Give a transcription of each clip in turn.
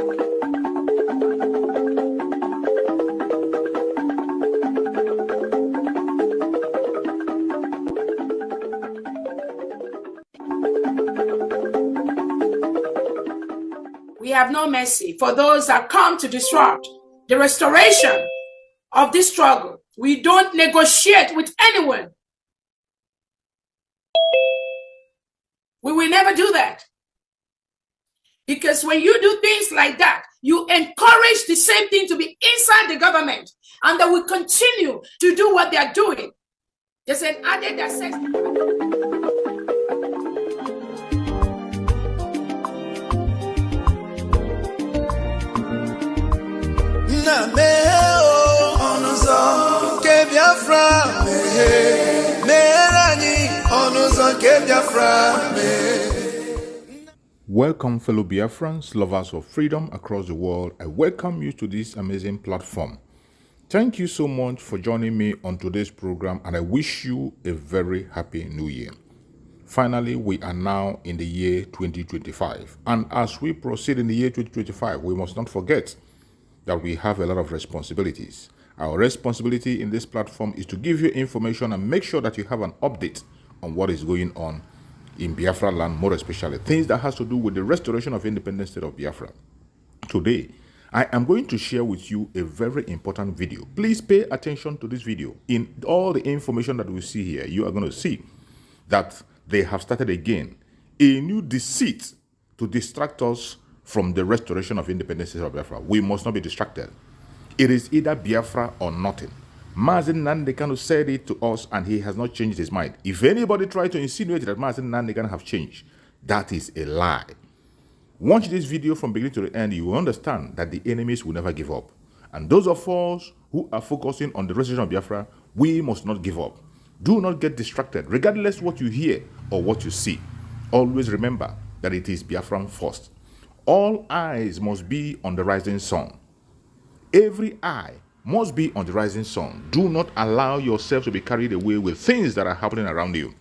We have no mercy for those that come to disrupt the restoration of this struggle. We don't negotiate with anyone. We will never do that. Because when you do things like that, you encourage the same thing to be inside the government, and they will continue to do what they are doing. There's an added access. Welcome, fellow Biafrans, lovers of freedom across the world. I welcome you to this amazing platform. Thank you so much for joining me on today's program, and I wish you a very happy new year. Finally, we are now in the year 2025, and as we proceed in the year 2025, we must not forget that we have a lot of responsibilities. Our responsibility in this platform is to give you information and make sure that you have an update on what is going on in Biafra land, more especially things that has to do with the restoration of independent state of Biafra. Today, I am going to share with you a very important video. Please pay attention to this video. In all the information that we see here, you are going to see that they have started again a new deceit to distract us from the restoration of independence of Biafra. We must not be distracted. It is either Biafra or nothing. Mazi Nnamdi Kanu said it to us, and he has not changed his mind. If anybody tries to insinuate that Mazi Nnamdi Kanu have changed, that is a lie. Watch this video from beginning to the end. You will understand that the enemies will never give up. And those of us who are focusing on the restoration of Biafra, we must not give up. Do not get distracted, regardless what you hear or what you see. Always remember that it is Biafran first. All eyes must be on the rising sun. Every eye must be on the rising sun. Do not allow yourself to be carried away with things that are happening around you.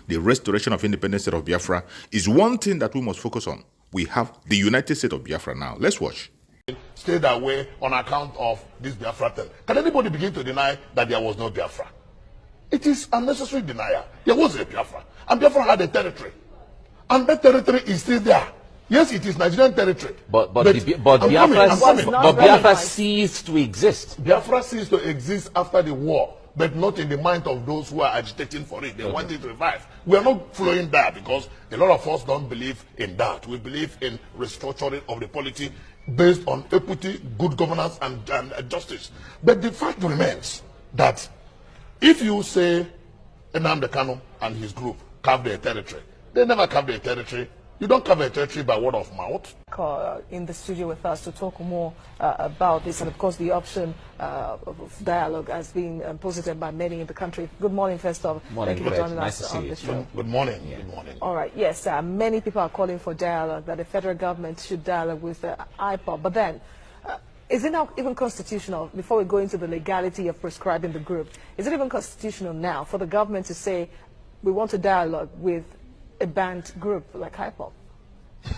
The restoration of independent state of Biafra is one thing that we must focus on. We have the United States of Biafra now. Let's watch. Stay that way on account of this Biafra thing. Can anybody begin to deny that there was no Biafra? It is unnecessary denial. There was a Biafra, and Biafra had a territory, and that territory is still there. Yes, it is Nigerian territory. But Biafra ceased to exist. Biafra ceased to exist after the war, but not in the mind of those who are agitating for it. They want it revived. We are not flowing there because a lot of us don't believe in that. We believe in restructuring of the polity based on equity, good governance, and justice. But the fact remains that if you say Nnamdi Kanu and his group carved their territory, they never carved their territory. You don't cover a territory by word of mouth. In the studio with us to talk more about this, and of course the option of dialogue has been posited by many in the country. Good morning, first off. Morning, thank you for joining nice us to on see the show. Good morning. Yeah. Good morning. All right. Yes, many people are calling for dialogue, that the federal government should dialogue with the IPOB. But then, is it now even constitutional, before we go into the legality of prescribing the group, is it even constitutional now for the government to say we want to dialogue with a banned group like IPOB?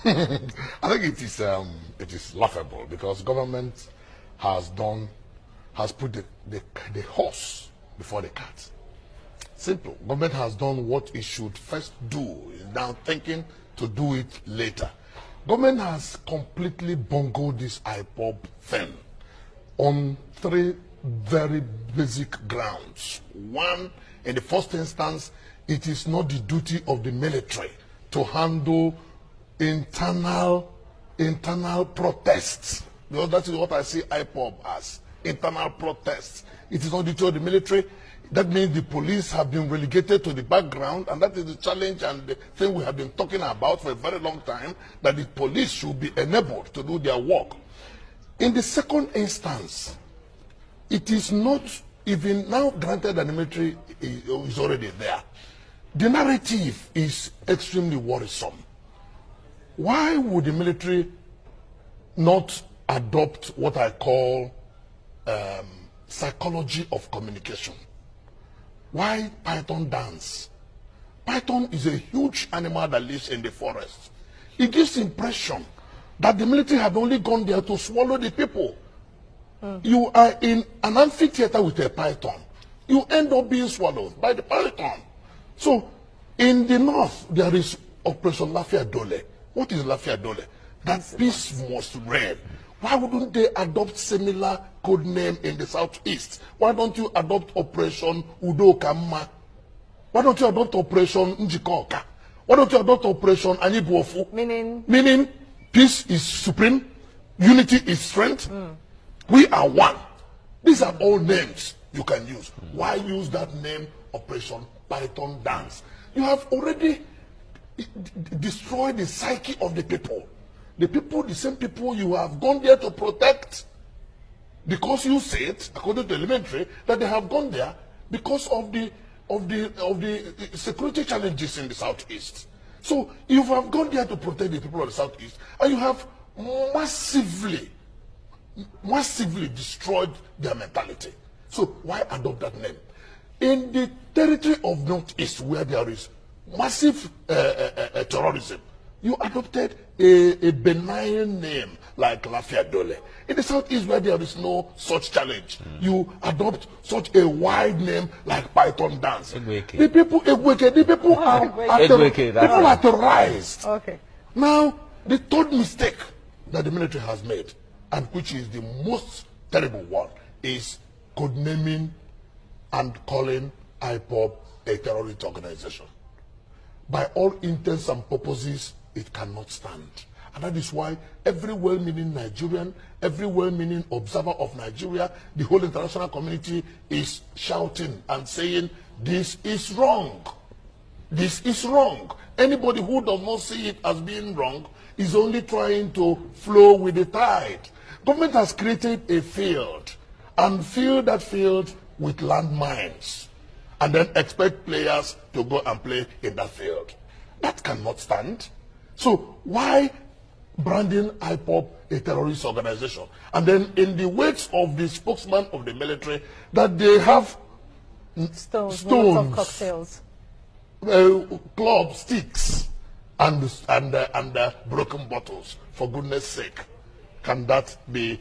I think it is laughable because government has put the horse before the cat. Simple. Government has done what it should first do. Is now thinking to do it later. Government has completely bungled this IPOB thing on three very basic grounds. One, in the first instance, it is not the duty of the military to handle internal protests, because that is what I see IPOB as, internal protests. It is not the duty of the military. That means the police have been relegated to the background, and that is the challenge and the thing we have been talking about for a very long time, that the police should be enabled to do their work. In the second instance, it is not even now granted that the military is already there. The narrative is extremely worrisome. Why would the military not adopt what I call psychology of communication? Why python dance? Python is a huge animal that lives in the forest. It gives the impression that the military have only gone there to swallow the people. You are in an amphitheater with a python. You end up being swallowed by the python. So, in the north, there is Operation Lafia Dole. What is Lafia Dole? That peace must reign. Why wouldn't they adopt similar code name in the southeast? Why don't you adopt Operation Udo Kama? Why don't you adopt Operation Njikoka? Why don't you adopt Operation Anibuofu? Meaning peace is supreme, unity is strength. We are one. These are all names you can use. Why use that name, Operation Python Dance? You have already destroyed the psyche of the people. The people, the same people you have gone there to protect, because you said, according to the military, that they have gone there because of the security challenges in the southeast. So you have gone there to protect the people of the southeast, and you have massively destroyed their mentality. So why adopt that name? In the territory of northeast, where there is massive terrorism, you adopted a benign name like Lafia Dole. In the southeast, where there is no such challenge, you adopt such a wide name like Python Dance. The people are terrorized. Okay. Now, the third mistake that the military has made, and which is the most terrible one, is codenaming and calling IPOB a terrorist organization. By all intents and purposes, it cannot stand. And that is why every well-meaning Nigerian, every well-meaning observer of Nigeria, the whole international community is shouting and saying, this is wrong. This is wrong. Anybody who does not see it as being wrong is only trying to flow with the tide. Government has created a field and filled that field with landmines, and then expect players to go and play in that field. That cannot stand. So why branding IPOB a terrorist organization? And then in the words of the spokesman of the military, that they have stones cocktails, club sticks, and broken bottles. For goodness sake, can that be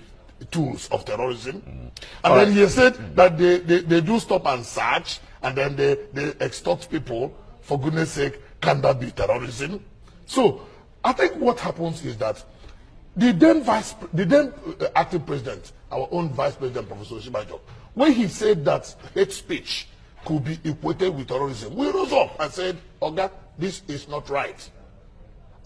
tools of terrorism? And then he said that they do stop and search, and then they extort people. For goodness sake, can that be terrorism? So I think what happens is that the then acting president, our own vice president, Professor Oshibajo, when he said that hate speech could be equated with terrorism, we rose up and said, Oga, this is not right.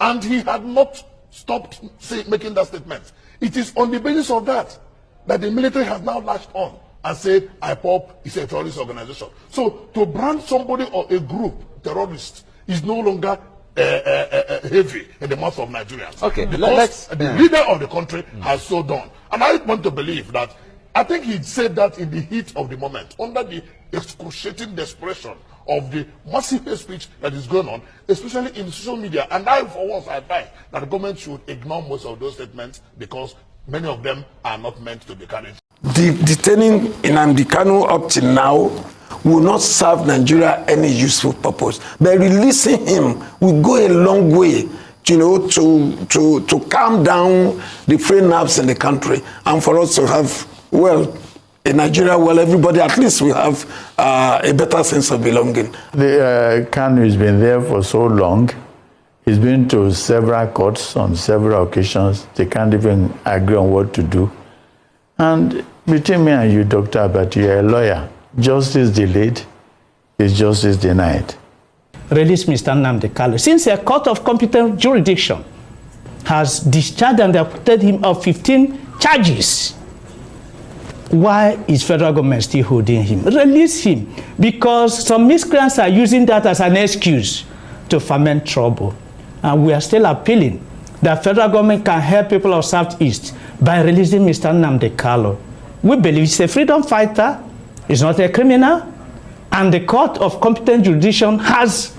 And he had not stopped making that statement. It is on the basis of that the military has now latched on and said IPOB is a terrorist organization. So to brand somebody or a group terrorist is no longer heavy in the mouth of Nigerians. Okay, because the leader of the country has so done. And I want to believe that, I think he said that in the heat of the moment, under the excruciating desperation of the massive hate speech that is going on, especially in social media. And I, for once, advise that the government should ignore most of those statements, because many of them are not meant to be carried. Detaining Nnamdi Kanu up till now will not serve Nigeria any useful purpose. By releasing him will go a long way, you know, to calm down the frayed nerves in the country, and for us to have, well, in Nigeria, well, everybody at least will have a better sense of belonging. The Kanu has been there for so long. He's been to several courts on several occasions. They can't even agree on what to do. And between me and you, Dr. Abati, you're a lawyer. Justice delayed is justice denied. Release Mr. Nnamdi Kanu. Since a court of competent jurisdiction has discharged and acquitted him of 15 charges, why is federal government still holding him? Release him, because some miscreants are using that as an excuse to foment trouble. And we are still appealing that federal government can help people of Southeast by releasing Mr. Nnamdi Kanu. We believe he's a freedom fighter, he's not a criminal, and the court of competent jurisdiction has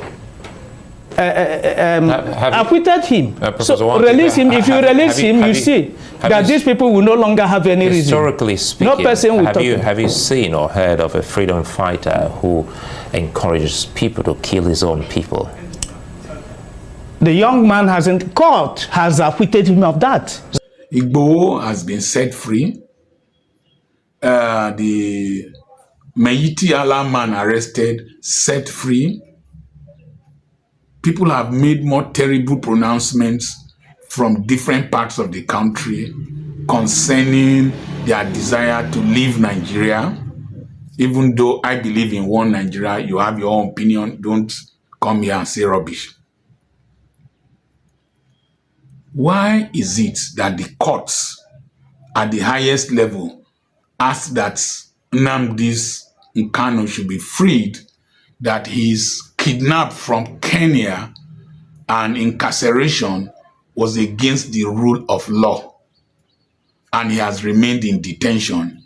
acquitted him. So release him. If you release him, you see that these people will no longer have any reason. Historically speaking, no person will have you seen or heard of a freedom fighter who encourages people to kill his own people? The young man hasn't court has acquitted him of that. Igbo has been set free. The Meiti Allah man arrested, set free. People have made more terrible pronouncements from different parts of the country concerning their desire to leave Nigeria. Even though I believe in one Nigeria, you have your own opinion. Don't come here and say rubbish. Why is it that the courts at the highest level ask that Nnamdi Kanu should be freed, that his kidnapped from Kenya and incarceration was against the rule of law, and he has remained in detention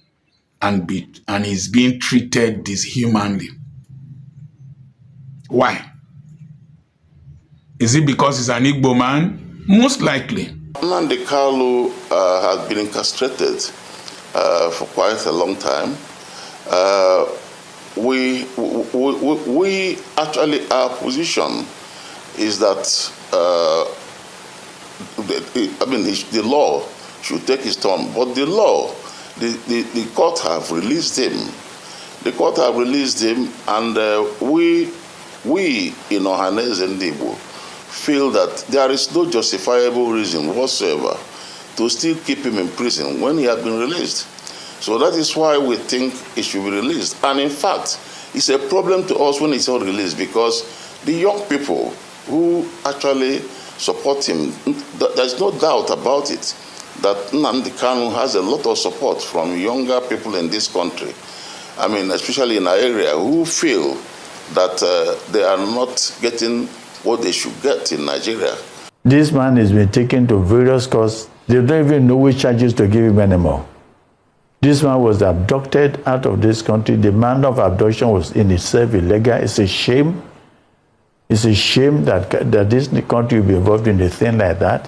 and is being treated dishumanly? Why? Is it because he's an Igbo man? Most likely. Nnamdi Kanu has been incarcerated for quite a long time. We actually, our position is that the law should take its turn, but the law, the court have released him. The court have released him, and we in Ohanes and Igbo feel that there is no justifiable reason whatsoever to still keep him in prison when he has been released. So that is why we think he should be released. And in fact, it's a problem to us when he's not released, because the young people who actually support him, there's no doubt about it, that Nnamdi Kanu has a lot of support from younger people in this country. I mean, especially in our area, who feel that they are not getting what they should get in Nigeria. This man has been taken to various courts. They don't even know which charges to give him anymore. This man was abducted out of this country. The manner of abduction was in itself illegal. It's a shame. It's a shame that this country will be involved in a thing like that.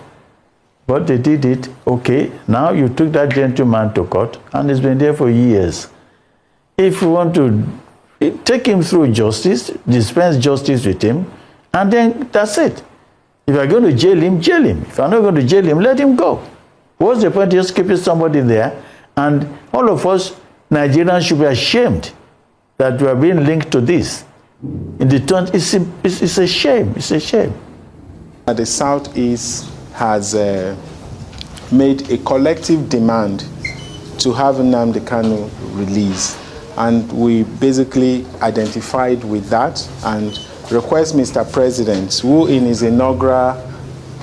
But they did it. Okay, now you took that gentleman to court, and he's been there for years. If you want to take him through justice, dispense justice with him, and then that's it. If you're going to jail him, jail him. If you're not going to jail him, let him go. What's the point of just keeping somebody there? And all of us Nigerians should be ashamed that we are being linked to this. In the turn, it's a shame. It's a shame. The Southeast has made a collective demand to have Nnamdi Kanu released, and we basically identified with that and request Mr. President, who in his inaugural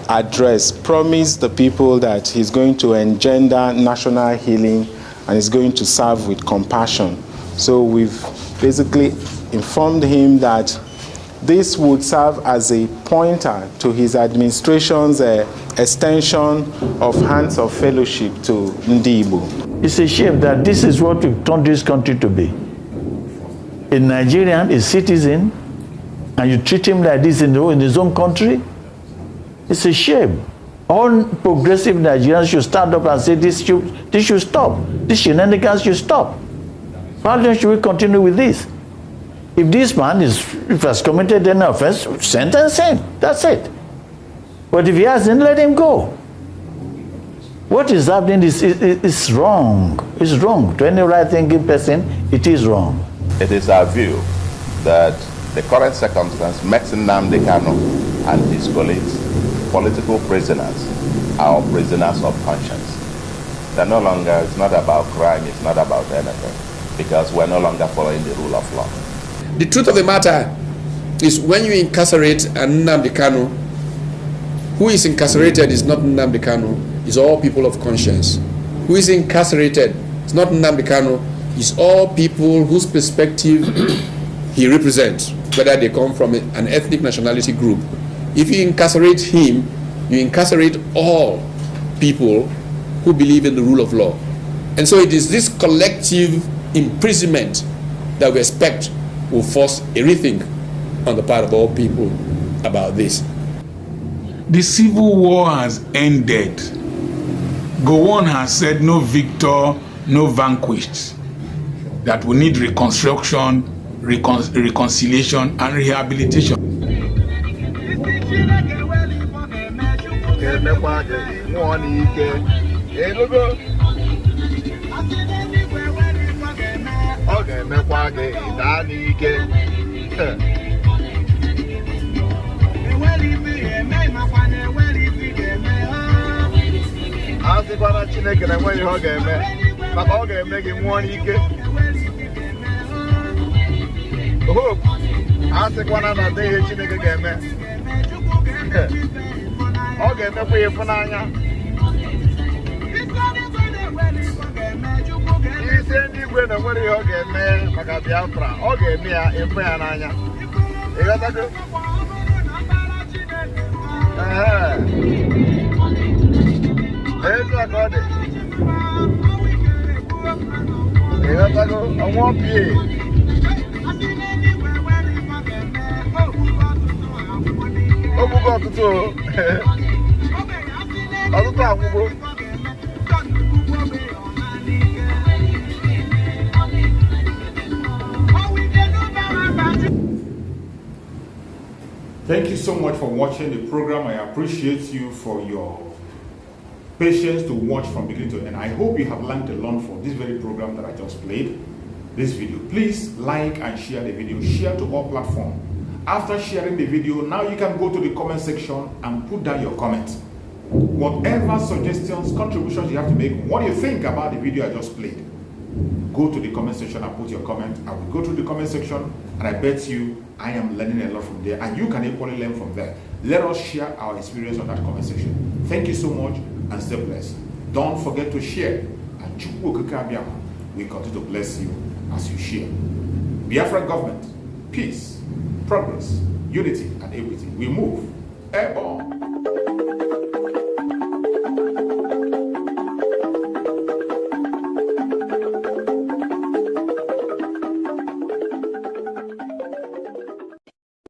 address promised the people that he's going to engender national healing and is going to serve with compassion. So we've basically informed him that this would serve as a pointer to his administration's extension of hands of fellowship to Ndi Igbo. It's a shame that this is what we've turned this country to be. A Nigerian, a citizen, and you treat him like this in his own country? It's a shame. All progressive Nigerians should stand up and say this should stop. This shenanigans should stop. How long should we continue with this? If this man has committed any offense, sentence him. That's it. But if he hasn't, let him go. What is happening is wrong. It's wrong. To any right-thinking person, it is wrong. It is our view that the current circumstance makes Nnamdi Kanu and his colleagues political prisoners, our prisoners of conscience. They're no longer, it's not about crime, it's not about anything, because we're no longer following the rule of law. The truth of the matter is, when you incarcerate an Nnamdi Kanu, who is incarcerated is not Nnamdi Kanu, it's all people of conscience. Who is incarcerated is not Nnamdi Kanu, it's all people whose perspective he represents, whether they come from an ethnic nationality group. If you incarcerate him, you incarcerate all people who believe in the rule of law. And so it is this collective imprisonment that we expect will force a rethink on the part of all people about this. The civil war has ended. Gowon has said no victor, no vanquished. That we need reconstruction, reconciliation, and rehabilitation. ga-emekwa gị nwụọ n'ike enugo ọ ga-emekwa gị daa n'ike a sịkwana Chineke na enweghị ihe ọ ga-eme maka ọ ga-eme gị nwụọ n'ike hope a sịkwana na ọdịghị ihe Chineke ga-eme ọ ga-emekwa ya ịfụnanya isi ndị igwe na enwere ihe ọ ga-eme maka Biafra ọ ga-eme ya ịfụ ya n'anya ịghọtago etu a ka ọ dị ịghọtago ọnwa pie ogbugo ọtụtụ anwụgbo Thank you so much for watching the program. I appreciate you for your patience to watch from beginning to end. I hope you have learned a lot from this very program that I just played, this video. Please like and share the video. Share to all platforms. After sharing the video, now you can go to the comment section and put down your comments. Whatever suggestions, contributions you have to make, what you think about the video I just played, go to the comment section and put your comment. I will go through the comment section and I bet you I am learning a lot from there and you can equally learn from there. Let us share our experience on that comment section. Thank you so much and stay blessed. Don't forget to share and we continue to bless you as you share. Biafra government, peace, progress, unity and equity. We move airborne.